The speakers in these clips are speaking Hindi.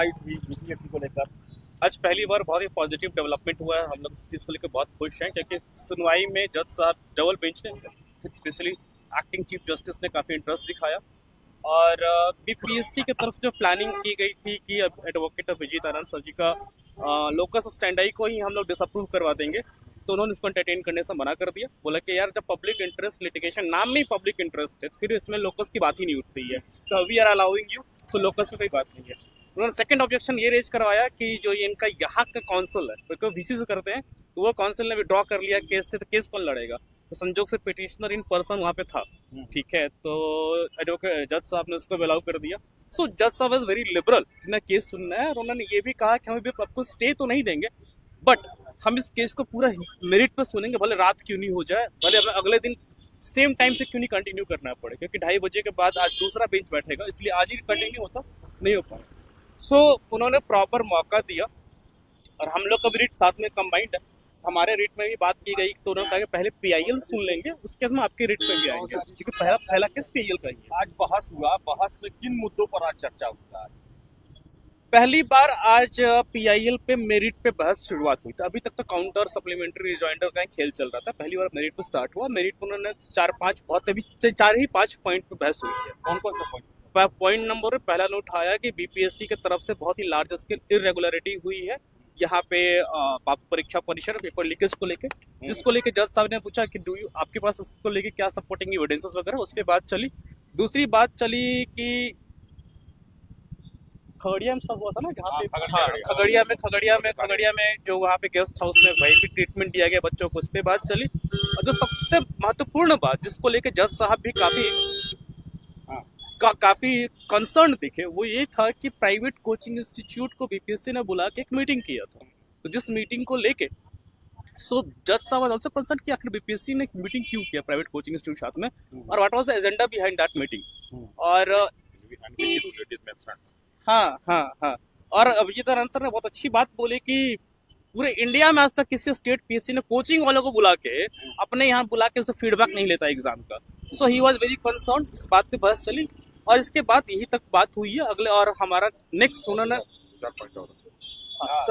यूपीएससी को लेकर आज पहली बार बहुत ही पॉजिटिव डेवलपमेंट हुआ है। हम लोग इस चीज़ को लेकर बहुत खुश हैं क्योंकि सुनवाई में जज साहब डबल बेंच ने स्पेशली एक्टिंग चीफ जस्टिस ने काफ़ी इंटरेस्ट दिखाया और बीपीएससी की तरफ जो प्लानिंग की गई थी कि एडवोकेट अभिजीत आनंद सर जी का लोकस स्टैंडाई को ही हम लोग डिसअप्रूव करवा देंगे, तो उन्होंने इसको एंटरटेन करने से मना कर दिया। बोला कि यार जब पब्लिक इंटरेस्ट लिटिगेशन नाम में ही पब्लिक इंटरेस्ट है तो फिर इसमें लोकस की बात ही नहीं उठती है, तो we are allowing you, so locus की कोई बात नहीं है। उन्होंने सेकंड ऑब्जेक्शन ये रेज करवाया कि जो ये इनका यहाँ का काउंसिल है, क्योंकि वीसी से करते हैं, तो वो काउंसिल ने विड्रॉ कर लिया केस से, तो केस कौन लड़ेगा? तो संजोग से पिटिशनर इन पर्सन वहाँ पे था, ठीक है, तो एडवोकेट जज साहब ने उसको अलाउ कर दिया। सो जज साहब इज वेरी लिबरल, इतना केस सुनना है और उन्होंने ये भी कहा कि हम भी आपको स्टे तो नहीं देंगे, बट हम इस केस को पूरा मेरिट पर सुनेंगे, भले रात क्यों नहीं हो जाए, भले अगले दिन सेम टाइम से क्यों नहीं कंटिन्यू करना पड़े, क्योंकि 2:30 बजे के बाद आज दूसरा बेंच बैठेगा, इसलिए आज ही कंटिन्यू होता नहीं हो पाएगा। सो उन्होंने प्रॉपर मौका दिया और हम लोग का भी रीट साथ में कंबाइंड है। हमारे रीट में भी बात की गई, तो उन्होंने कहा कि पहले पीआईएल सुन लेंगे, उसके बाद हम आपके रीट पे भी आएंगे, क्योंकि पहला केस पीआईएल का ही है। आज बहस हुआ, बहस में किन मुद्दों पर आज चर्चा हुई? आज पहली बार आज पीआईएल पे मेरिट पे बहस शुरुआत हुई थी। अभी तक तो काउंटर सप्लीमेंट्री रिजॉइंडर का खेल चल रहा था, पहली बार मेरिट पे स्टार्ट हुआ। मेरिट पे उन्होंने 4-5 बहुत अभी 4 ही 5 पॉइंट पे बहस हुई है। कौन कौन से पॉइंट? पॉइंट नंबर पहला ने उठाया कि बीपीएससी की तरफ से बहुत ही लार्ज स्केल इरेगुलरिटी हुई है यहाँ पे परीक्षा परिसर पेपर लीकेज को लेके, जिसको लेके जज साहब ने पूछा कि डू यू आपके पास उसको लेके क्या सपोर्टिंग एविडेंसेस वगैरह, उस पर बात चली। दूसरी बात चली कि खगड़िया में सब हुआ था ना, जहाँ पे खगड़िया में जो वहाँ पे गेस्ट हाउस में वही भी ट्रीटमेंट दिया गया बच्चों को, उस पर बात चली। और जो सबसे महत्वपूर्ण बात जिसको लेके जज साहब भी काफी कंसर्न दिखे, वो ये था कि प्राइवेट कोचिंग इंस्टीट्यूट को बीपीएससी ने बुला के एक मीटिंग किया था, तो जिस मीटिंग को लेके सो जज साहब वाज आल्सो कंसर्न कि आखिर बीपीएससी ने मीटिंग क्यों किया प्राइवेट कोचिंग इंस्टीट्यूट साथ में, और what was the agenda behind that meeting. और हाँ और अभिजीत आनंद सर ने बहुत अच्छी बात बोली कि पूरे इंडिया में आज तक किसी स्टेट पीएससी ने कोचिंग वालों को बुला के अपने यहाँ बुला के उसे फीडबैक नहीं लेता एग्जाम का। सो ही वाज वेरी कंसर्न, इस बात पे बहस चली और इसके बाद यही तक बात हुई है। अगले और हमारा नेक्स्ट उन्होंने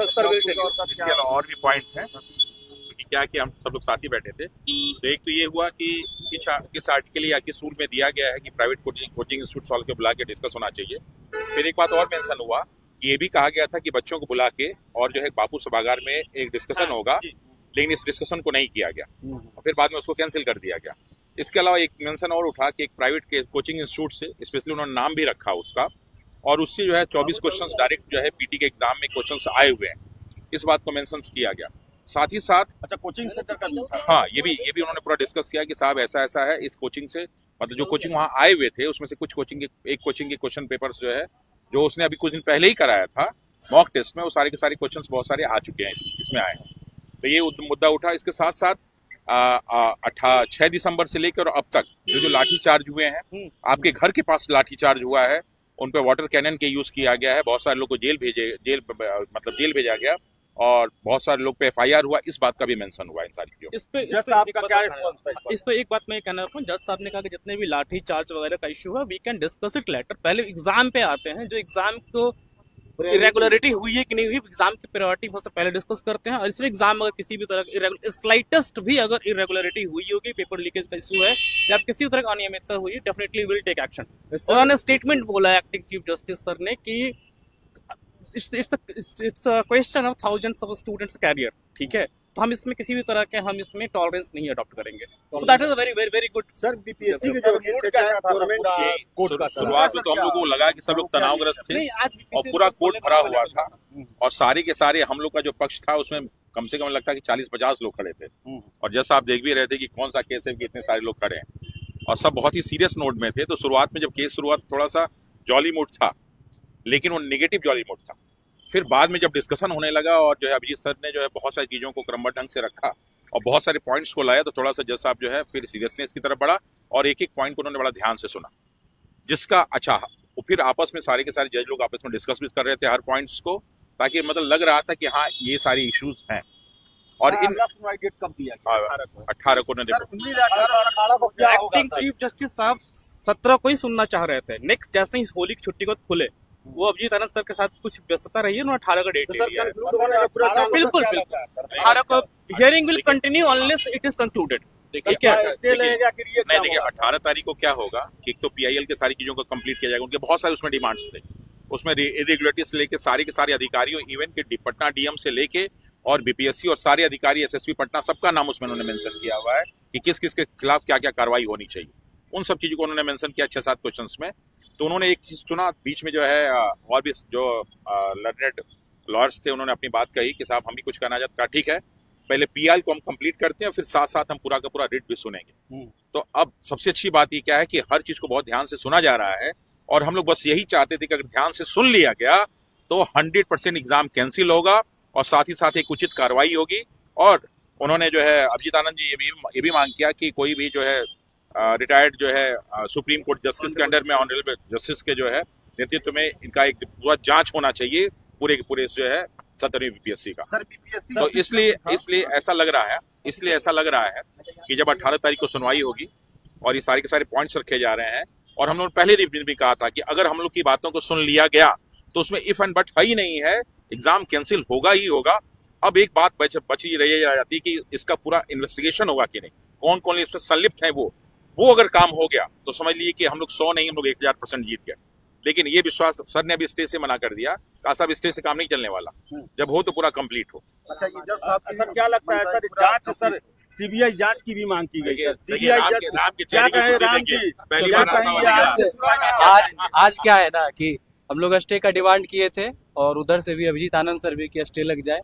इसके अलावा और भी पॉइंट हैं, क्योंकि क्या कि हम सब लोग साथ ही बैठे थे। तो एक तो ये हुआ कि किस आर्टिकल या किस रूल में दिया गया है कि प्राइवेट कोचिंग इंस्टीट्यूट वालों को बुला के डिस्कस होना चाहिए। फिर एक बात और मेंशन हुआ कि ये भी कहा गया था कि बच्चों को बुला के और जो है बापू सभागार में एक डिस्कशन होगा, लेकिन इस डिस्कशन को नहीं किया गया और फिर बाद में उसको कैंसिल कर दिया गया। इसके अलावा एक मेंशन और उठा कि एक प्राइवेट कोचिंग इंस्टीट्यूट से स्पेशली उन्होंने नाम भी रखा उसका, और उससे जो है 24 क्वेश्चंस डायरेक्ट जो है पीटी के एग्जाम में क्वेश्चंस आए हुए हैं, इस बात को मेंशन किया गया। साथ ही साथ अच्छा, कोचिंग सेंटर का हाँ ये भी उन्होंने पूरा डिस्कस किया कि साहब ऐसा है, इस कोचिंग से मतलब जो कोचिंग वहाँ आए हुए थे उसमें से कुछ एक कोचिंग के क्वेश्चन पेपर्स जो है जो उसने अभी कुछ दिन पहले ही कराया था मॉक टेस्ट में, वो सारे के सारे क्वेश्चंस बहुत सारे आ चुके हैं इसमें आए हैं। तो ये मुद्दा उठा। इसके साथ साथ 6 दिसंबर से लेकर अब तक जो लाठी चार्ज हुए हैं, आपके घर के पास लाठी चार्ज हुआ है, उन पे वाटर कैनन के यूज किया गया है, बहुत सारे लोग को जेल भेजा गया और बहुत सारे लोग पे एफआईआर हुआ, इस बात का भी मेंशन हुआ इन सारी चीजों। इस पे एक बात मैं कहना चाहूँ, जज साहब ने कहा कि जितने भी लाठी चार्ज वगैरह का इशू है we can discuss it later. पहले एग्जाम पे आते हैं, जो एग्जाम को इरेगुलरिटी हुई है कि नहीं हुई, एग्जाम की प्रायोरिटी सबसे पहले डिस्कस करते हैं। और इसमें एग्जाम अगर किसी भी तरह स्लाइटेस्ट भी अगर इरेगुलरिटी हुई होगी, पेपर लीकेज का इशू है या किसी भी तरह की अनियमितता हुई है, डेफिनेटली विल टेक एक्शन। उन्होंने स्टेटमेंट बोला है एक्टिंग चीफ जस्टिस सर ने कि it's a question of thousands of students career, ठीक है, तो हम इसमें किसी भी तरह के हम इसमें टॉलरेंस नहीं अडॉप्ट करेंगे। So that is a very very very good. Sir, BPSC के जो मूड कैसा था गवर्नमेंट कोर्ट का? शुरुआत में तो हम लोगों को लगा कि सब लोग तनावग्रस्त थे और पूरा कोर्ट भरा हुआ था और सारे के सारे हम लोग का जो पक्ष था उसमें कम से कम लगता है कि 40-50 लोग खड़े थे, और जैसा आप देख भी रहे थे कि कौन सा केस है कि इतने सारे लोग खड़े हैं और सब बहुत ही सीरियस नोट में थे। तो शुरुआत में जब केस शुरुआत थोड़ा सा जॉली मूड था, लेकिन वो नेगेटिव जॉली मूड था। फिर बाद में जब डिस्कशन होने लगा और जो है अभिजीत सर ने जो है बहुत सारी चीज़ों को क्रमबद्ध ढंग से रखा और बहुत सारे पॉइंट्स को लाया, तो थोड़ा सा जज साहब जो है फिर सीरियसनेस की तरफ बढ़ा और एक एक पॉइंट को उन्होंने बड़ा ध्यान से सुना, जिसका अच्छा फिर आपस में सारे के सारे जज लोग आपस में डिस्कस भी कर रहे थे हर पॉइंट्स को, ताकि मतलब लग रहा था कि हाँ ये सारे इश्यूज हैं। और इन सुनवाई डेट कब दिया गया? 18 को एक्टिंग चीफ जस्टिस साहब 17 को ही सुनना चाह रहे थे। नेक्स्ट जैसे ही होली की छुट्टी को खुले वो अभिजीत आनंद सर के साथ कुछ व्यस्तता रही है, उन्होंने 18 का डेट तो ले सर लिया है। कंक्लूड होने का पूरा चांस बिल्कुल क्या बिल्कुल लगता है, सर? 18 को hearing will continue unless it is concluded. देखिए ठीक है, स्टे लगेगा कि ये नहीं, देखिए 18 तारीख को क्या होगा कि एक तो पीआईएल के सारी चीजों को कंप्लीट किया जाएगा, उनके बहुत सारे उसमें डिमांड्स थे, उसमें इरेगुलरिटीज से लेके सारे के सारे अधिकारियों, इवन के पटना डीएम से लेके और बीपीएससी और सारे अधिकारी एसएसपी पटना, सबका नाम उसमें उन्होंने मेंशन किया हुआ है कि किस किस के खिलाफ क्या क्या कार्रवाई होनी चाहिए। उन सब चीजों को उन्होंने मेंशन किया 6-7 क्वेश्चंस में। तो उन्होंने एक चीज चुना बीच में जो है, और भी जो लर्नेड लॉयर्स थे उन्होंने अपनी बात कही कि साहब हम भी कुछ करना चाहते हैं। ठीक है, पहले पीआईएल को हम कंप्लीट करते हैं, फिर साथ साथ हम पूरा का पूरा रिट भी सुनेंगे। तो अब सबसे अच्छी बात ये क्या है कि हर चीज को बहुत ध्यान से सुना जा रहा है, और हम लोग बस यही चाहते थे कि अगर ध्यान से सुन लिया गया तो 100% एग्जाम कैंसिल होगा और साथ ही साथ एक उचित कार्रवाई होगी। और उन्होंने जो है अभिजीत आनंद जी ये भी मांग किया कि कोई भी जो है रिटायर्ड जो है सुप्रीम कोर्ट जस्टिस के अंडर में ऑनरेबल जस्टिस के जो है नेतृत्व में इनका एक पूरा जांच होना चाहिए पूरे के पूरे जो है 17वीं बीपीएससी का। सर बीपीएससी तो इसलिए ऐसा लग रहा है कि जब 18 तारीख को सुनवाई होगी और ये सारे के सारे पॉइंट्स रखे जा रहे हैं, और हम लोग पहले दिन भी कहा था कि अगर हम लोग की बातों को सुन लिया गया तो उसमें इफ एंड बट है ही नहीं है, एग्जाम कैंसिल होगा ही होगा। अब एक बात बच ही रह जाती कि इसका पूरा इन्वेस्टिगेशन होगा कि नहीं, कौन कौन इसमें संलिप्त है, वो अगर काम हो गया तो समझ लीजिए कि हम लोग 100 नहीं, हम लोग 1000% जीत गए। लेकिन ये विश्वास सर ने अभी स्टेज से मना कर दिया, कहा साहब स्टेज से काम नहीं चलने वाला, जब हो तो पूरा कंप्लीट हो। अच्छा, ये जज साहब सर क्या लगता है सर, जांच सर सीबीआई जांच की भी मांग की गई है। सीबीआई पहली बार आज क्या है ना कि हम लोग स्टे का डिमांड किए थे और उधर से भी अभिजीत आनंद सर भी कि स्टे लग जाए,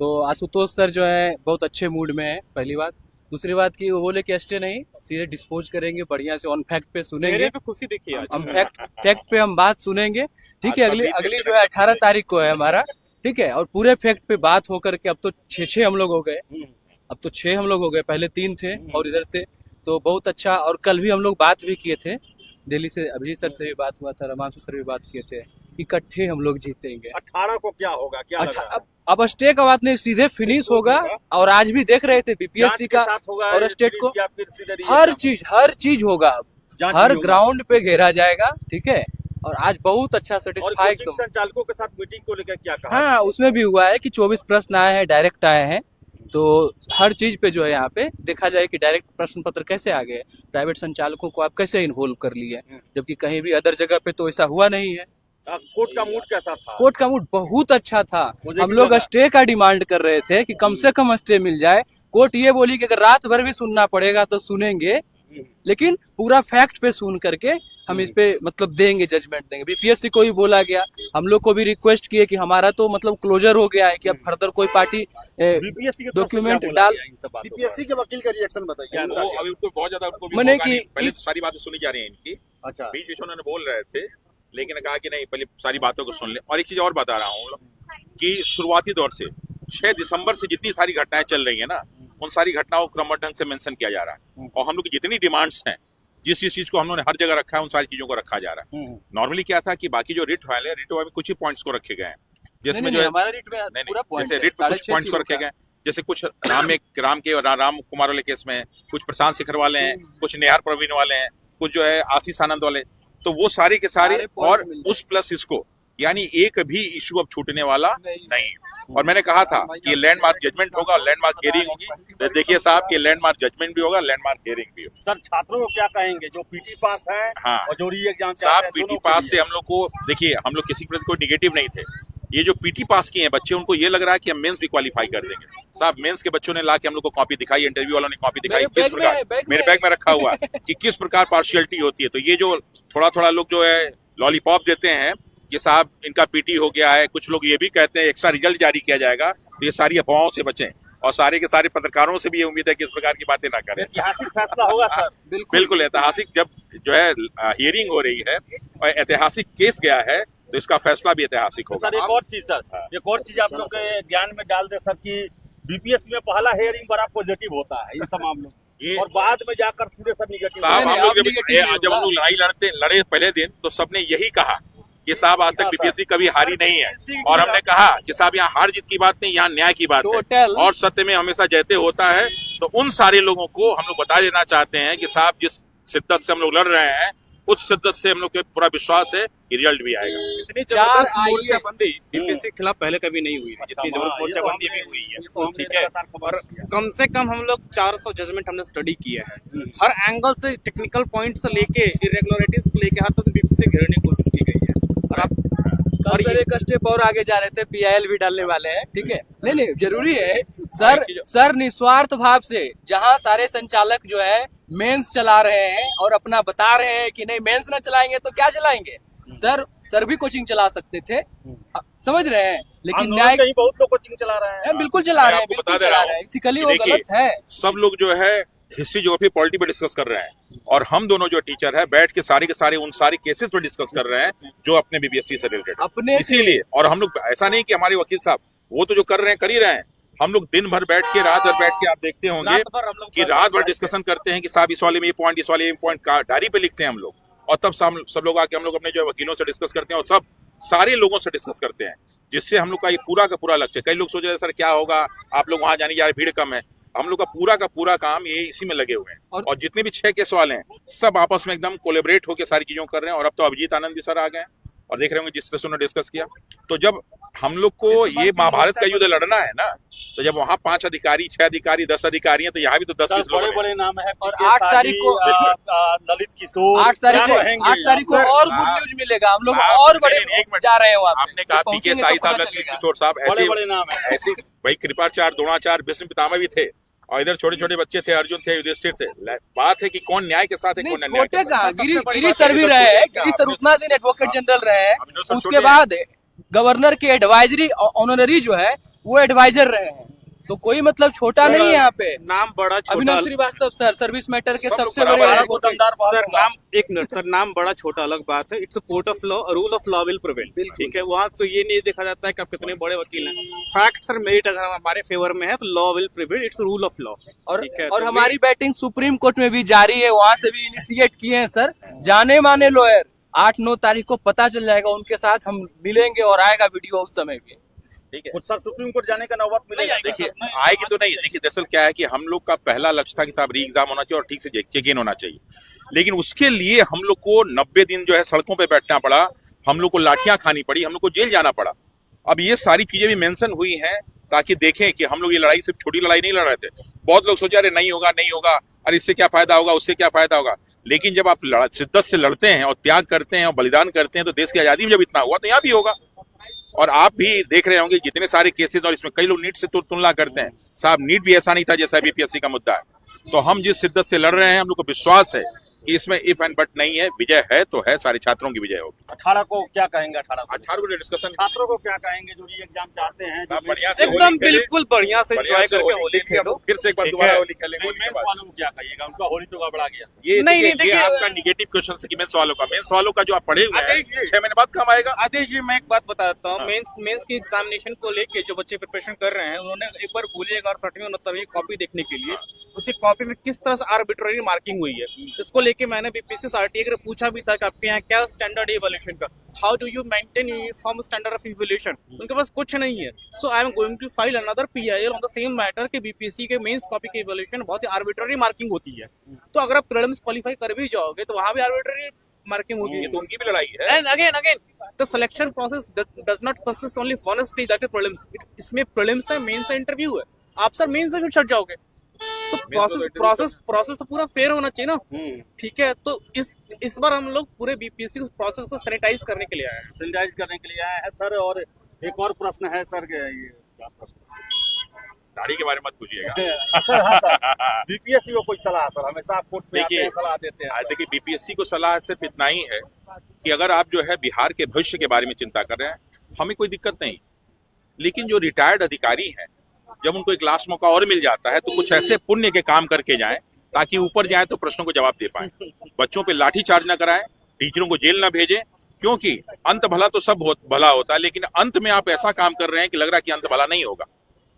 तो आशुतोष सर जो है बहुत अच्छे मूड में है, पहली बात। दूसरी बात की वो बोले कि स्टे नहीं, सीधे डिस्पोज करेंगे, बढ़िया से ऑन फैक्ट पे सुनेंगे, पे खुशी देखिए आज। हम फैक्ट पे हम बात सुनेंगे। ठीक है, अगली जो है 18 तारीख को है हमारा, ठीक है, और पूरे फैक्ट पे बात होकर के अब तो 6 हम लोग हो गए, अब तो 6 हम लोग हो गए, पहले 3 थे और इधर से, तो बहुत अच्छा। और कल भी हम लोग बात भी किए थे, दिल्ली से अभिजीत सर से भी बात हुआ था, रमांशु सर भी बात किए थे, इकट्ठे हम लोग जीतेंगे। 18 को क्या होगा, क्या लग रहा है? अब स्टे का बात नहीं, सीधे फिनिश होगा। और आज भी देख रहे थे बीपीएससी का और स्टेट को, हर चीज होगा, हर ग्राउंड पे घेरा जाएगा। ठीक है, और आज बहुत अच्छा सेटिस्फाई संचालकों के साथ मीटिंग को लेकर क्या कहा? हाँ, उसमें भी हुआ है कि 24 प्रश्न आए हैं, डायरेक्ट आए हैं, तो हर चीज पे जो है यहाँ पे देखा जाए कि डायरेक्ट प्रश्न पत्र कैसे आ गए, प्राइवेट संचालकों को आप कैसे इन्वॉल्व कर लिए, जबकि कहीं भी अदर जगह पे तो ऐसा हुआ नहीं है। कोर्ट का मूड कैसा था? कोर्ट का मूड बहुत अच्छा था। हम लोग स्टे का डिमांड कर रहे थे कि कम से कम स्टे मिल जाए। कोर्ट ये बोली कि अगर रात भर भी सुनना पड़ेगा तो सुनेंगे, लेकिन पूरा फैक्ट पे सुन करके हम इस पे मतलब देंगे, जजमेंट देंगे। बीपीएससी को भी बोला गया, हम लोग को भी रिक्वेस्ट किए कि हमारा तो मतलब क्लोजर हो गया है कि अब फर्दर कोई पार्टी बीपीएससी के डॉक्यूमेंट डाल। बीपीएससी के वकील का रिएक्शन बताइए। वो अभी उनको बहुत ज्यादा उनको भी मैंने मौका कि नहीं, पहले सारी बातें सुनी जा रही हैं इनकी। अच्छा, बीच बीच उन्होंने बोल रहे थे, लेकिन कहा कि नहीं पहले सारी बातों को सुन ले। और एक चीज और बता रहा हूँ कि शुरुआती दौर से 6 दिसंबर से जितनी सारी घटनाएं चल रही है ना, उन सारी घटनाओं को क्रमबद्ध ढंग से मेंशन किया जा रहा है, और हम लोग की जितनी डिमांड्स हैं, जिस चीज को हम लोगों ने हर जगह रखा है, उन सारी चीजों को रखा जा रहा है। नॉर्मली क्या था कि बाकी जो रिट फाइल है, रिट में कुछ ही पॉइंट्स को रखे गए हैं, जिसमें जो है हमारा रिट में पूरा पॉइंट जैसे रिट में कुछ पॉइंट्स को रखे गए, जैसे कुछ राम कुमार वाले केस में, कुछ प्रशांत शेखर वाले हैं, कुछ नेहार प्रवीण वाले हैं, कुछ जो है आशीष आनंद वाले, तो वो सारे के सारे, और उस प्लस इसको, यानी एक भी इशू अब छूटने वाला नहीं। और मैंने कहा था कि लैंडमार्क जजमेंट होगा, लैंडमार्क हियरिंग होगी। तो देखिए साहब, कि लैंडमार्क जजमेंट भी होगा, लैंडमार्क हियरिंग भी होगी। सर छात्रों को क्या कहेंगे जो पीटी पास है? हाँ, और जो री एग्जाम साहब पीटी पास से हम लोग को, देखिए हम लोग किसी प्रति कोई निगेटिव नहीं थे। ये जो पीटी पास किए हैं बच्चे, उनको ये लग रहा है कि हम मेंस भी क्वालिफाई कर देंगे। साहब मेंस के बच्चों ने ला के हम लोग को कॉपी दिखाई, इंटरव्यू वालों ने कॉपी दिखाई, किस प्रकार मेरे बैग में रखा हुआ है कि किस प्रकार पार्शियलिटी होती है। तो ये जो थोड़ा लोग जो है लॉलीपॉप देते हैं कि साहब इनका पीटी हो गया है, कुछ लोग ये भी कहते हैं एक्स्ट्रा रिजल्ट जारी किया जाएगा, तो ये सारी अफवाहों से बचें। और सारे के सारे पत्रकारों से भी ये उम्मीद है कि इस प्रकार की बातें ना करें। ऐतिहासिक फैसला होगा सर, बिल्कुल ऐतिहासिक, जब जो है हियरिंग हो रही है और ऐतिहासिक केस गया है, तो इसका फैसला भी ऐतिहासिक होगा। सर एक और चीज, सर एक और चीज आप लोग के ज्ञान में डाल दे सर, कि बीपीएससी में पहला हियरिंग बड़ा पॉजिटिव होता है इन तमाम लोग, और बाद में जाकर सीधे सर निगेटिव। साहब हम लोग जब हम लोग लड़ाई लड़े पहले दिन, तो सबने यही कहा कि साहब आज तक बीपीएससी कभी हारी नहीं है, और हमने कहा कि साहब यहाँ हार जीत की बात नहीं, यहाँ न्याय की बात है, और सत्य में हमेशा जयते होता है। तो उन सारे लोगों को हम लोग बता देना चाहते हैं कि साहब जिस शिद्दत से हम लोग लड़ रहे हैं, उस शिद्दत से हम लोग को पूरा विश्वास है कि रिजल्ट भी आएगा। इतनी चार जबरदस्त आइए। मोर्चाबंदी बीपीएससी के खिलाफ पहले कभी नहीं हुई थी जितनी जबरदस्त मोर्चाबंदी अभी हुई है, ठीक है। और कम से कम हम लोग 400 जजमेंट हमने स्टडी किया है, हर एंगल से टेक्निकल पॉइंट से लेके इरेगुलरिटीज को लेके हद तक बीपीएससी घेरने की कोशिश की गई है। और आप कल सर एक स्टेप और आगे जा रहे थे, पीआईएल भी डालने वाले हैं, ठीक है। नहीं नहीं, जरूरी है सर निस्वार्थ भाव से जहां सारे संचालक जो है मेंस चला रहे हैं और अपना बता रहे हैं कि नहीं मेंस ना चलाएंगे तो क्या चलाएंगे, सर भी कोचिंग चला सकते थे, समझ रहे हैं, लेकिन न्याय कहीं बहुत लोग कोचिंग चला रहे हैं। बिल्कुल चला रहे हैं, आपको बिल्कुल बता दे चला रहा रहे हैं, हूं एथिकली कि वो देखिए, गलत है। सब लोग जो है हिस्ट्री ज्योग्राफी पॉलिटी पे डिस्कस कर रहे हैं और हम दोनों जो टीचर है बैठ के सारे उन सारे केसेस पे डिस्कस कर रहे हैं जो अपने बीपीएससी से रिलेटेड अपने इसीलिए। और हम लोग ऐसा नहीं कि हमारे वकील साहब वो तो जो कर रहे हैं कर ही रहे हैं, हम लोग दिन भर बैठ के रात भर बैठ के आप देखते होंगे कि रात भर डिस्कशन करते हैं कि साहब इस वाले में ये पॉइंट, इस वाले ये पॉइंट का डायरी पे लिखते हैं हम लोग, और तब सब लोग आके हम लोग अपने जो वकीलों से डिस्कस करते हैं और सब सारे लोगों से डिस्कस करते हैं, जिससे हम लोग का ये पूरा का पूरा लक्ष्य। कई लोग सोच रहे हैं सर क्या होगा, आप लोग वहां जाने जा रहे, भीड़ कम है, हम लोग का पूरा काम ये इसी में लगे हुए हैं। और जितने भी 6 केस वाले हैं सब आपस में एकदम कोलेबरेट होकर सारी चीजों कर रहे हैं। और अब तो अभिजीत आनंद भी सर आ गए हैं और देख रहे होंगे जिस तरह से उन्होंने डिस्कस किया। तो जब हम लोग को ये महाभारत का युद्ध लड़ना है ना, तो जब वहाँ 5 अधिकारी, 6 अधिकारी, 10 अधिकारी हैं, तो यहाँ भी तो 10-20 लोग बड़े हैं। बड़े नाम है। और 8 तारीख को ललित किशोर, 8 तारीख को और गुड न्यूज मिलेगा, हम लोग और बड़े जा रहे हैं वहाँ पे। आपने कहा पीके साई साहब, ललित किशोर साहब, बड़े बड़े नाम है। ऐसे भाई कृपाचार्य, द्रोणाचार्य, भीष्म पितामह भी थे और इधर छोटे छोटे बच्चे थे, अर्जुन थे, युधिष्ठिर थे। बात है कि कौन न्याय के साथ है, कौन अन्याय के छोटे साथ। कहाँ, गिरी सर भी रहे हैं, गिरी सर उतना दिन एडवोकेट जनरल रहे हैं, उसके बाद गवर्नर के एडवाइजरी ऑनररी जो है वो एडवाइजर रहे हैं, तो कोई मतलब छोटा नहीं है यहाँ पे। नाम बड़ा छोटा, अभिनव श्रीवास्तव सर सर्विस मैटर के सबसे बराबर बड़े है। एडवोकेट। सर नाम एक मिनट सर, नाम बड़ा छोटा अलग बात है, it's a court of law, rule of law will prevail, ठीक है। वहाँ तो ये नहीं देखा जाता है कि आप कितने बड़े वकील हैं, फैक्ट सर मेरिट अगर हमारे फेवर में है तो law will prevail, it's rule of law. और हमारी बैटिंग सुप्रीम कोर्ट में भी जारी है, वहाँ से भी इनिशिएट किए हैं सर जाने माने लॉयर। 8-9 तारीख को पता चल जाएगा, उनके साथ हम मिलेंगे और आएगा वीडियो उस समय भी, ठीक है। कुछ सर सुप्रीम कोर्ट जाने का नौबत मिलेगा। देखिए आएगी तो नहीं, देखिए दरअसल क्या है कि हम लोग का पहला लक्ष्य था कि साहब री एग्जाम होना चाहिए और ठीक से चेक इन होना चाहिए, लेकिन उसके लिए हम लोग को 90 दिन जो है सड़कों पे बैठना पड़ा, हम लोग को लाठियां खानी पड़ी, हम लोग को जेल जाना पड़ा। अब ये सारी चीजें भी मेंशन हुई हैं ताकि देखें कि हम लोग ये लड़ाई सिर्फ छोटी लड़ाई नहीं लड़ रहे थे। बहुत लोग सोचे अरे नहीं होगा, अरे इससे क्या फायदा होगा, उससे क्या फायदा होगा, लेकिन जब आप शिद्दत से लड़ते हैं और त्याग करते हैं और बलिदान करते हैं तो देश की आजादी में जब इतना हुआ तो यहाँ भी होगा। और आप भी देख रहे होंगे जितने सारे केसेस, और इसमें कई लोग नीट से तुलना करते हैं, साहब नीट भी ऐसा नहीं था जैसा बीपीएससी का मुद्दा है। तो हम जिस शिद्दत से लड़ रहे हैं, हम लोग को विश्वास है कि इसमें इफ एंड बट नहीं है, विजय है तो है, सारे छात्रों की विजय होगी। 18 को क्या कहेंगे? 18 को डिस्कशन, छात्रों को क्या कहेंगे जो ये एग्जाम चाहते हैं? आप बढ़िया से एकदम बिल्कुल बढ़िया से एंजॉय करके होली खेलो। फिर से एक बार ठीक दोबारा है। होली खेलेंगे। मेंस वालों को क्या कहिएगा? उनका होली तो गड़बड़ा गया। ये नहीं, नहीं, देखिए, आपका निगेटिव क्वेश्चन है कि मेंस वालों का, मेंस वालों का जो आप पढ़े हुए हैं आदेश जी। 6 महीने बाद काम आएगा। आदेश जी मैं एक बात बताता हूँ, हाँ। मेंस की एग्जामिनेशन को लेके जो बच्चे प्रिपरेशन कर रहे हैं उन्होंने एक बार भूलिएगा और 7वीं और 9वीं कॉपी देखने के लिए उसी कॉपी में किस तरह से आर्बिट्ररी मार्किंग हुई है, इसको लेके मैंने बीपीएससी आरटीए को पूछा भी था कि आपके यहाँ क्या स्टैंडर्ड है इवैल्यूएशन का, how do you maintain uniform standard of evaluation, उनके पास कुछ नहीं है। So I am going to file another PIL on the same matter कि बीपीएससी के मेंस कॉपी के इवैल्यूएशन बहुत ही आर्बिट्ररी मार्किंग होती है, तो अगर आप प्रीलिम्स क्वालिफाई कर भी जाओगे तो वहां भी आर्बिट्ररी मार्किंग होगी। ये तो उनकी भी लड़ाई है। And again, the selection process does not consist only of one stage, that is prelims. इसमें prelims है, mains है, interview है। आप सर mains से फिर छट जाओगे, तो प्रोसेस तो पूरा फेयर होना चाहिए ना, ठीक है। तो इस बार हम लोग पूरे बीपीएससी प्रोसेस को सैनिटाइज करने के लिए आए हैं, सैनिटाइज करने के लिए आए हैं सर। और एक और प्रश्न है सर, ये क्या प्रश्न? दाढ़ी के बारे में मत पूछिएगा। सर हाँ सर, बीपीएससी को कोई सलाह सर, हमेशा आप कोर्ट में आते हैं, सलाह देते हैं। देखिए बीपीएससी को सलाह सिर्फ इतना ही है कि अगर आप जो है बिहार के भविष्य के बारे में चिंता कर रहे हैं, हमें कोई दिक्कत नहीं, लेकिन जो रिटायर्ड अधिकारी हैं जब उनको एक लास्ट मौका और मिल जाता है तो कुछ ऐसे पुण्य के काम करके जाएं ताकि ऊपर जाए तो प्रश्नों को जवाब दे पाएं। बच्चों पे लाठी चार्ज न कराएं, टीचरों को जेल न भेजें, क्योंकि अंत भला तो सब भला होता है, लेकिन अंत में आप ऐसा काम कर रहे हैं कि लग रहा है कि अंत भला नहीं होगा।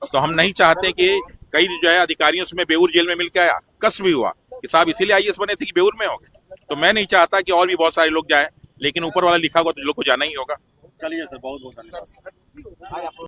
तो हम नहीं चाहते कि कई जो है अधिकारियों से मैं बेऊर जेल में मिलकर आया, कष्ट भी हुआ कि साहब इसीलिए आईएएस बने थे कि बेऊर में हो गए। तो मैं नहीं चाहता कि और भी बहुत सारे लोग जाएं, लेकिन ऊपर वाला लिखा होगा तो लोग को जाना ही होगा। चलिए सर, बहुत बहुत धन्यवाद।